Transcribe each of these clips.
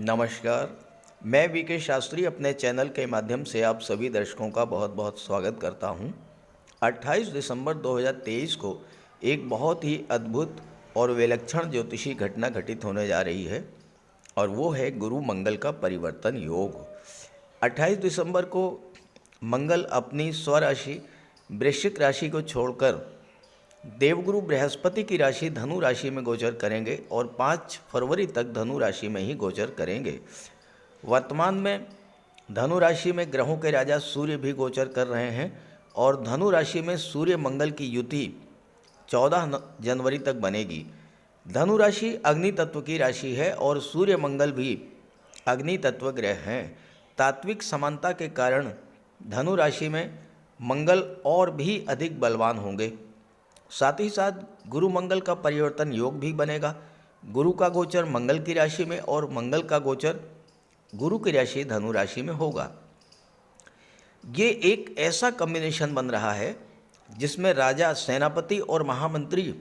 नमस्कार। मैं वीके शास्त्री अपने चैनल के माध्यम से आप सभी दर्शकों का बहुत बहुत स्वागत करता हूं। 28 दिसंबर 2023 को एक बहुत ही अद्भुत और विलक्षण ज्योतिषी घटना घटित होने जा रही है और वो है गुरु मंगल का परिवर्तन योग। 28 दिसंबर को मंगल अपनी स्वराशि वृश्चिक राशि को छोड़कर देवगुरु बृहस्पति की राशि धनु राशि में गोचर करेंगे और 5 फरवरी तक धनु राशि में ही गोचर करेंगे। वर्तमान में धनु राशि में ग्रहों के राजा सूर्य भी गोचर कर रहे हैं और धनु राशि में सूर्य मंगल की युति 14 जनवरी तक बनेगी। धनु राशि अग्नि तत्व की राशि है और सूर्य मंगल भी अग्नि तत्व ग्रह हैं। तात्विक समानता के कारण धनु राशि में मंगल और भी अधिक बलवान होंगे। साथ ही साथ गुरु मंगल का परिवर्तन योग भी बनेगा। गुरु का गोचर मंगल की राशि में और मंगल का गोचर गुरु की राशि धनु राशि में होगा। ये एक ऐसा कॉम्बिनेशन बन रहा है जिसमें राजा, सेनापति और महामंत्री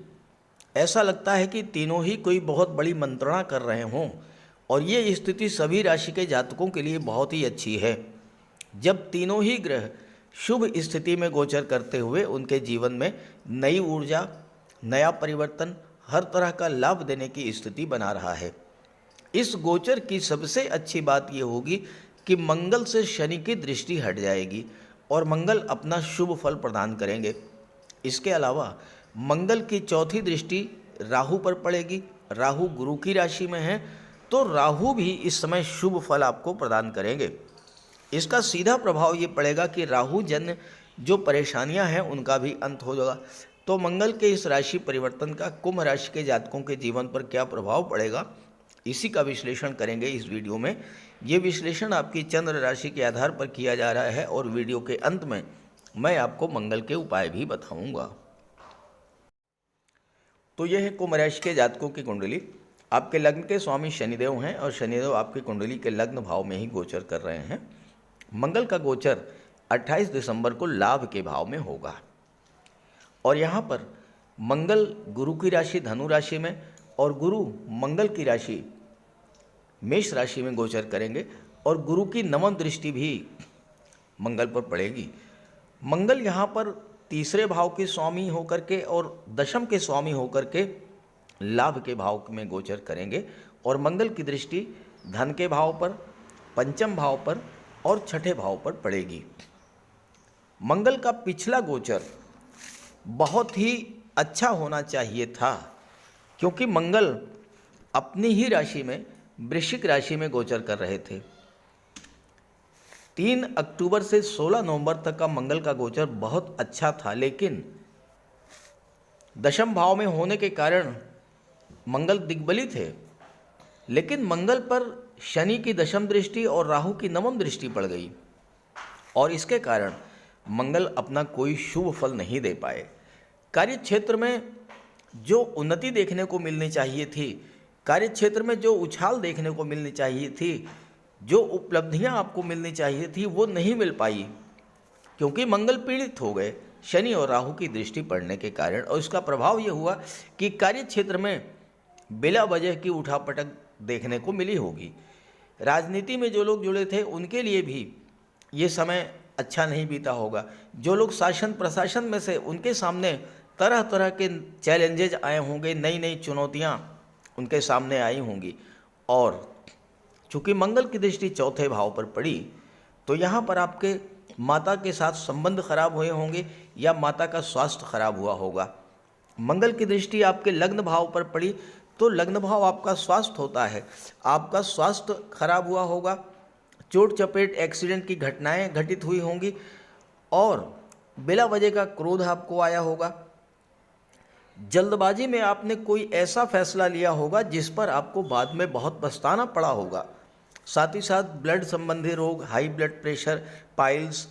ऐसा लगता है कि तीनों ही कोई बहुत बड़ी मंत्रणा कर रहे हों और ये स्थिति सभी राशि के जातकों के लिए बहुत ही अच्छी है। जब तीनों ही ग्रह शुभ स्थिति में गोचर करते हुए उनके जीवन में नई ऊर्जा, नया परिवर्तन, हर तरह का लाभ देने की स्थिति बना रहा है। इस गोचर की सबसे अच्छी बात यह होगी कि मंगल से शनि की दृष्टि हट जाएगी और मंगल अपना शुभ फल प्रदान करेंगे। इसके अलावा मंगल की चौथी दृष्टि राहु पर पड़ेगी। राहु गुरु की राशि में है तो राहु भी इस समय शुभ फल आपको प्रदान करेंगे। इसका सीधा प्रभाव ये पड़ेगा कि राहु जन्य जो परेशानियां हैं उनका भी अंत हो जाएगा। तो मंगल के इस राशि परिवर्तन का कुंभ राशि के जातकों के जीवन पर क्या प्रभाव पड़ेगा, इसी का विश्लेषण करेंगे इस वीडियो में। ये विश्लेषण आपकी चंद्र राशि के आधार पर किया जा रहा है और वीडियो के अंत में मैं आपको मंगल के उपाय भी बताऊँगा। तो यह है कुंभ राशि के जातकों की कुंडली। आपके लग्न के स्वामी शनिदेव हैं और शनिदेव आपकी कुंडली के लग्न भाव में ही गोचर कर रहे हैं। मंगल का गोचर 28 दिसंबर को लाभ के भाव में होगा और यहाँ पर मंगल गुरु की राशि धनु राशि में और गुरु मंगल की राशि मेष राशि में गोचर करेंगे और गुरु की नवम दृष्टि भी मंगल पर पड़ेगी। मंगल यहाँ पर तीसरे भाव के स्वामी होकर के और दशम के स्वामी होकर के लाभ के भाव में गोचर करेंगे और मंगल की दृष्टि धन के भाव पर, पंचम भाव पर और छठे भाव पर पड़ेगी। मंगल का पिछला गोचर बहुत ही अच्छा होना चाहिए था क्योंकि मंगल अपनी ही राशि में वृश्चिक राशि में गोचर कर रहे थे। 3 अक्टूबर से 16 नवंबर तक का मंगल का गोचर बहुत अच्छा था, लेकिन दशम भाव में होने के कारण मंगल दिग्बली थे। लेकिन मंगल पर शनि की दशम दृष्टि और राहु की नवम दृष्टि पड़ गई और इसके कारण मंगल अपना कोई शुभ फल नहीं दे पाए। कार्य क्षेत्र में जो उन्नति देखने को मिलनी चाहिए थी, कार्य क्षेत्र में जो उछाल देखने को मिलनी चाहिए थी, जो उपलब्धियां आपको मिलनी चाहिए थी, वो नहीं मिल पाई क्योंकि मंगल पीड़ित हो गए शनि और राहु की दृष्टि पड़ने के कारण। और इसका प्रभाव ये हुआ कि कार्य क्षेत्र में बिला वजह की उठापटक देखने को मिली होगी। राजनीति में जो लोग जुड़े थे उनके लिए भी ये समय अच्छा नहीं बीता होगा। जो लोग शासन प्रशासन में से, उनके सामने तरह तरह के चैलेंजेज आए होंगे, नई नई चुनौतियां उनके सामने आई होंगी। और चूँकि मंगल की दृष्टि चौथे भाव पर पड़ी तो यहाँ पर आपके माता के साथ संबंध खराब हुए होंगे या माता का स्वास्थ्य खराब हुआ होगा। मंगल की दृष्टि आपके लग्न भाव पर पड़ी तो लग्न भाव आपका स्वास्थ्य होता है, आपका स्वास्थ्य खराब हुआ होगा। चोट चपेट, एक्सीडेंट की घटनाएं घटित हुई होंगी और बिला वजह का क्रोध आपको आया होगा। जल्दबाजी में आपने कोई ऐसा फैसला लिया होगा जिस पर आपको बाद में बहुत पछताना पड़ा होगा। साथ ही साथ ब्लड संबंधी रोग, हाई ब्लड प्रेशर, पाइल्स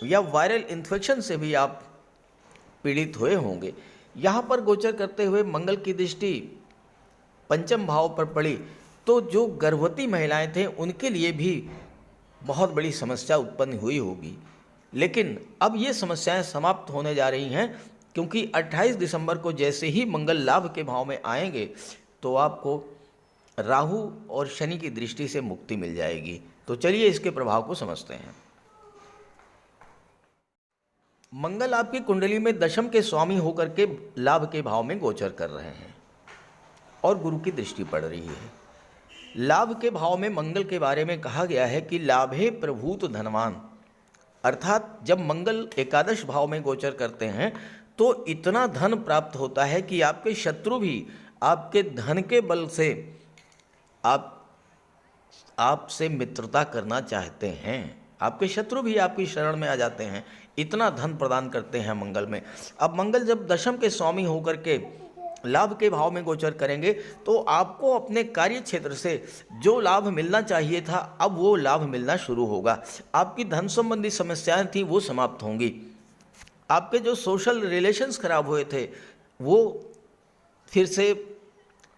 या वायरल इन्फेक्शन से भी आप पीड़ित हुए होंगे। यहाँ पर गोचर करते हुए मंगल की दृष्टि पंचम भाव पर पड़ी तो जो गर्भवती महिलाएं थे उनके लिए भी बहुत बड़ी समस्या उत्पन्न हुई होगी। लेकिन अब ये समस्याएं समाप्त होने जा रही हैं क्योंकि 28 दिसंबर को जैसे ही मंगल लाभ के भाव में आएंगे तो आपको राहु और शनि की दृष्टि से मुक्ति मिल जाएगी। तो चलिए इसके प्रभाव को समझते हैं। मंगल आपकी कुंडली में दशम के स्वामी होकर के लाभ के भाव में गोचर कर रहे हैं और गुरु की दृष्टि पड़ रही है। लाभ के भाव में मंगल के बारे में कहा गया है कि लाभे प्रभूत धनवान, अर्थात जब मंगल एकादश भाव में गोचर करते हैं तो इतना धन प्राप्त होता है कि आपके शत्रु भी आपके धन के बल से आपसे मित्रता करना चाहते हैं। आपके शत्रु भी आपकी शरण में आ जाते हैं, इतना धन प्रदान करते हैं मंगल में। अब मंगल जब दशम के स्वामी होकर के लाभ के भाव में गोचर करेंगे तो आपको अपने कार्य क्षेत्र से जो लाभ मिलना चाहिए था अब वो लाभ मिलना शुरू होगा। आपकी धन संबंधी समस्याएं थी वो समाप्त होंगी। आपके जो सोशल रिलेशंस खराब हुए थे वो फिर से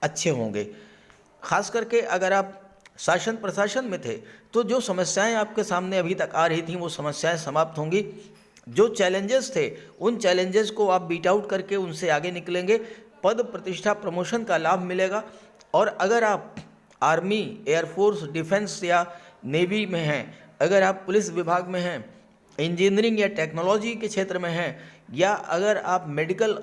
अच्छे होंगे। खास करके अगर आप शासन प्रशासन में थे तो जो समस्याएं आपके सामने अभी तक आ रही थी वो समस्याएं समाप्त होंगी। जो चैलेंजेस थे उन चैलेंजेस को आप बीट आउट करके उनसे आगे निकलेंगे। पद प्रतिष्ठा प्रमोशन का लाभ मिलेगा। और अगर आप आर्मी, एयरफोर्स, डिफेंस या नेवी में हैं, अगर आप पुलिस विभाग में हैं, इंजीनियरिंग या टेक्नोलॉजी के क्षेत्र में हैं, या अगर आप मेडिकल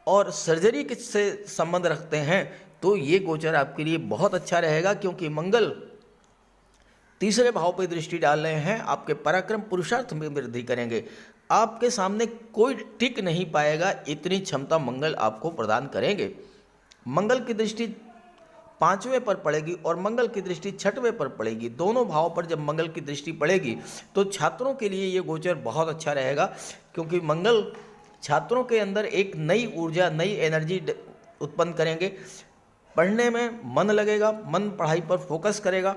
और सर्जरी से संबंध रखते हैं तो ये गोचर आपके लिए बहुत अच्छा रहेगा, क्योंकि मंगल तीसरे भाव पर दृष्टि डाल रहे हैं। आपके पराक्रम पुरुषार्थ में वृद्धि करेंगे। आपके सामने कोई टिक नहीं पाएगा, इतनी क्षमता मंगल आपको प्रदान करेंगे। मंगल की दृष्टि 5वें पर पड़ेगी और मंगल की दृष्टि 6वें पर पड़ेगी। दोनों भाव पर जब मंगल की दृष्टि पड़ेगी तो छात्रों के लिए ये गोचर बहुत अच्छा रहेगा, क्योंकि मंगल छात्रों के अंदर एक नई ऊर्जा, नई एनर्जी उत्पन्न करेंगे। पढ़ने में मन लगेगा, मन पढ़ाई पर फोकस करेगा।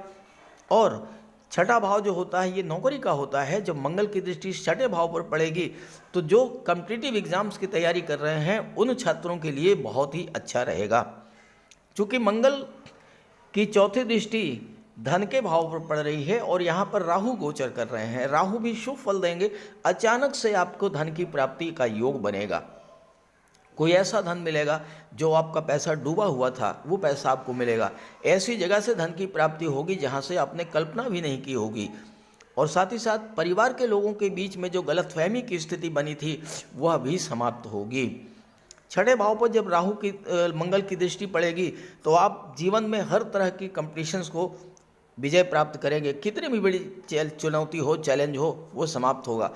और छठा भाव जो होता है ये नौकरी का होता है। जब मंगल की दृष्टि छठे भाव पर पड़ेगी तो जो कॉम्पिटिटिव एग्जाम्स की तैयारी कर रहे हैं उन छात्रों के लिए बहुत ही अच्छा रहेगा। चूँकि मंगल की चौथी दृष्टि धन के भाव पर पड़ रही है और यहाँ पर राहु गोचर कर रहे हैं। राहु भी शुभ फल देंगे। अचानक से आपको धन की प्राप्ति का योग बनेगा। कोई ऐसा धन मिलेगा जो आपका पैसा डूबा हुआ था वो पैसा आपको मिलेगा। ऐसी जगह से धन की प्राप्ति होगी जहाँ से आपने कल्पना भी नहीं की होगी। और साथ ही साथ परिवार के लोगों के बीच में जो गलतफहमी की स्थिति बनी थी वह भी समाप्त होगी। छठे भाव पर जब मंगल की दृष्टि पड़ेगी तो आप जीवन में हर तरह की कंपटीशंस को विजय प्राप्त करेंगे। कितनी भी बड़ी चुनौती हो, चैलेंज हो, वो समाप्त होगा।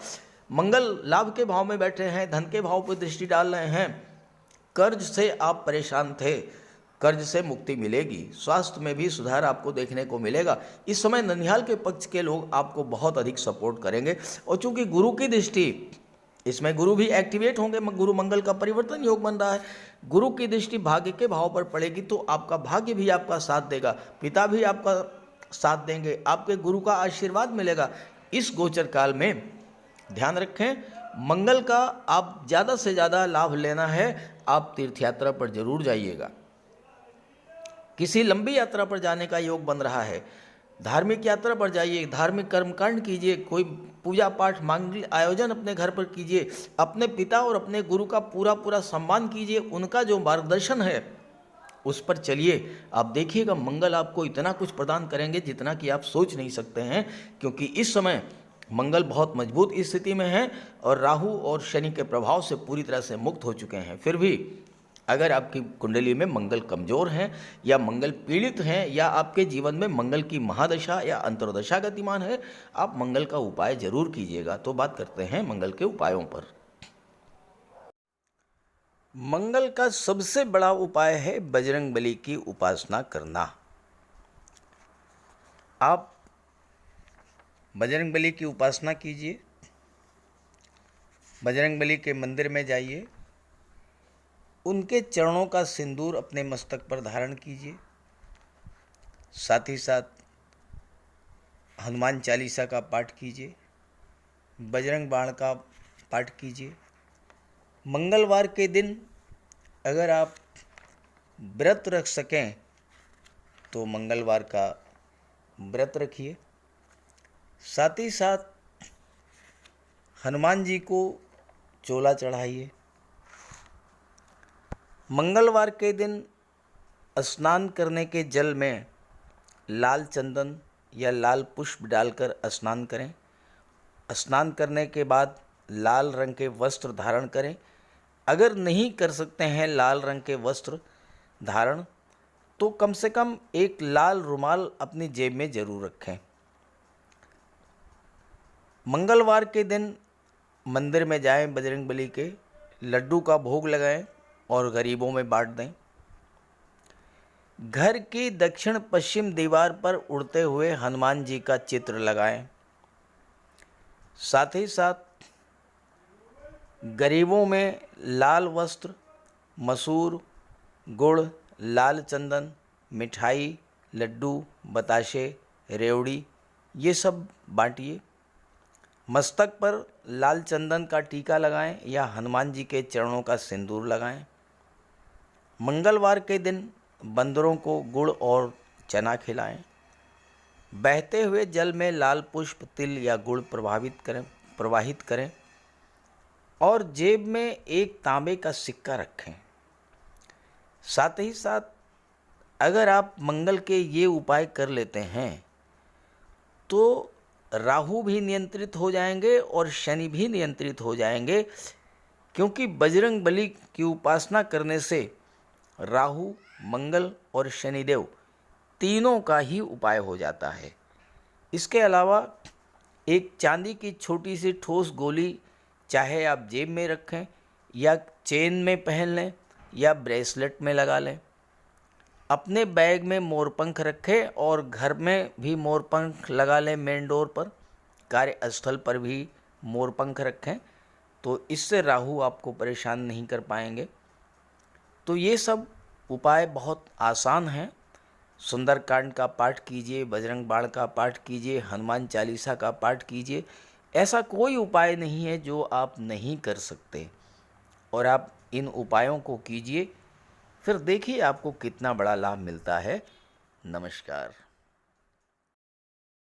मंगल लाभ के भाव में बैठे हैं, धन के भाव पर दृष्टि डाल रहे हैं। कर्ज से आप परेशान थे, कर्ज से मुक्ति मिलेगी। स्वास्थ्य में भी सुधार आपको देखने को मिलेगा। इस समय ननिहाल के पक्ष के लोग आपको बहुत अधिक सपोर्ट करेंगे। और चूंकि गुरु की दृष्टि, इसमें गुरु भी एक्टिवेट होंगे, गुरु मंगल का परिवर्तन योग बन रहा है। गुरु की दृष्टि भाग्य के भाव पर पड़ेगी तो आपका भाग्य भी आपका साथ देगा, पिता भी आपका साथ देंगे, आपके गुरु का आशीर्वाद मिलेगा। इस गोचर काल में ध्यान रखें, मंगल का आप ज़्यादा से ज़्यादा लाभ लेना है। आप तीर्थ यात्रा पर जरूर जाइएगा। किसी लंबी यात्रा पर जाने का योग बन रहा है, धार्मिक यात्रा पर जाइए, धार्मिक कर्मकांड कीजिए, कोई पूजा पाठ मांगलिक आयोजन अपने घर पर कीजिए। अपने पिता और अपने गुरु का पूरा पूरा सम्मान कीजिए। उनका जो मार्गदर्शन है उस पर चलिए। आप देखिएगा मंगल आपको इतना कुछ प्रदान करेंगे जितना कि आप सोच नहीं सकते हैं, क्योंकि इस समय मंगल बहुत मजबूत स्थिति में है और राहु और शनि के प्रभाव से पूरी तरह से मुक्त हो चुके हैं। फिर भी अगर आपकी कुंडली में मंगल कमजोर हैं या मंगल पीड़ित हैं या आपके जीवन में मंगल की महादशा या अंतर्दशा गतिमान है, आप मंगल का उपाय जरूर कीजिएगा। तो बात करते हैं मंगल के उपायों पर। मंगल का सबसे बड़ा उपाय है बजरंगबली की उपासना करना। आप बजरंगबली की उपासना कीजिए, बजरंगबली के मंदिर में जाइए, उनके चरणों का सिंदूर अपने मस्तक पर धारण कीजिए। साथ ही साथ हनुमान चालीसा का पाठ कीजिए, बजरंग बाण का पाठ कीजिए। मंगलवार के दिन अगर आप व्रत रख सकें तो मंगलवार का व्रत रखिए। साथ ही साथ हनुमान जी को चोला चढ़ाइए। मंगलवार के दिन स्नान करने के जल में लाल चंदन या लाल पुष्प डालकर स्नान करें। स्नान करने के बाद लाल रंग के वस्त्र धारण करें। अगर नहीं कर सकते हैं लाल रंग के वस्त्र धारण, तो कम से कम एक लाल रुमाल अपनी जेब में ज़रूर रखें। मंगलवार के दिन मंदिर में जाएं, बजरंगबली के लड्डू का भोग लगाएं और गरीबों में बांट दें। घर की दक्षिण पश्चिम दीवार पर उड़ते हुए हनुमान जी का चित्र लगाएं। साथ ही साथ गरीबों में लाल वस्त्र, मसूर, गुड़, लाल चंदन, मिठाई, लड्डू, बताशे, रेवड़ी ये सब बांटिए। मस्तक पर लाल चंदन का टीका लगाएं या हनुमान जी के चरणों का सिंदूर लगाएं। मंगलवार के दिन बंदरों को गुड़ और चना खिलाएं। बहते हुए जल में लाल पुष्प, तिल या गुड़ प्रवाहित करें और जेब में एक तांबे का सिक्का रखें। साथ ही साथ अगर आप मंगल के ये उपाय कर लेते हैं तो राहु भी नियंत्रित हो जाएंगे और शनि भी नियंत्रित हो जाएंगे, क्योंकि बजरंग बली की उपासना करने से राहु, मंगल और शनिदेव तीनों का ही उपाय हो जाता है। इसके अलावा एक चांदी की छोटी सी ठोस गोली चाहे आप जेब में रखें या चेन में पहन लें या ब्रेसलेट में लगा लें। अपने बैग में मोरपंख रखें और घर में भी मोरपंख लगा लें। मेन डोर पर, कार्यस्थल पर भी मोरपंख रखें, तो इससे राहु आपको परेशान नहीं कर पाएंगे। तो ये सब उपाय बहुत आसान हैं। सुंदरकांड का पाठ कीजिए, बजरंग बाण का पाठ कीजिए, हनुमान चालीसा का पाठ कीजिए। ऐसा कोई उपाय नहीं है जो आप नहीं कर सकते, और आप इन उपायों को कीजिए, फिर देखिए आपको कितना बड़ा लाभ मिलता है। नमस्कार।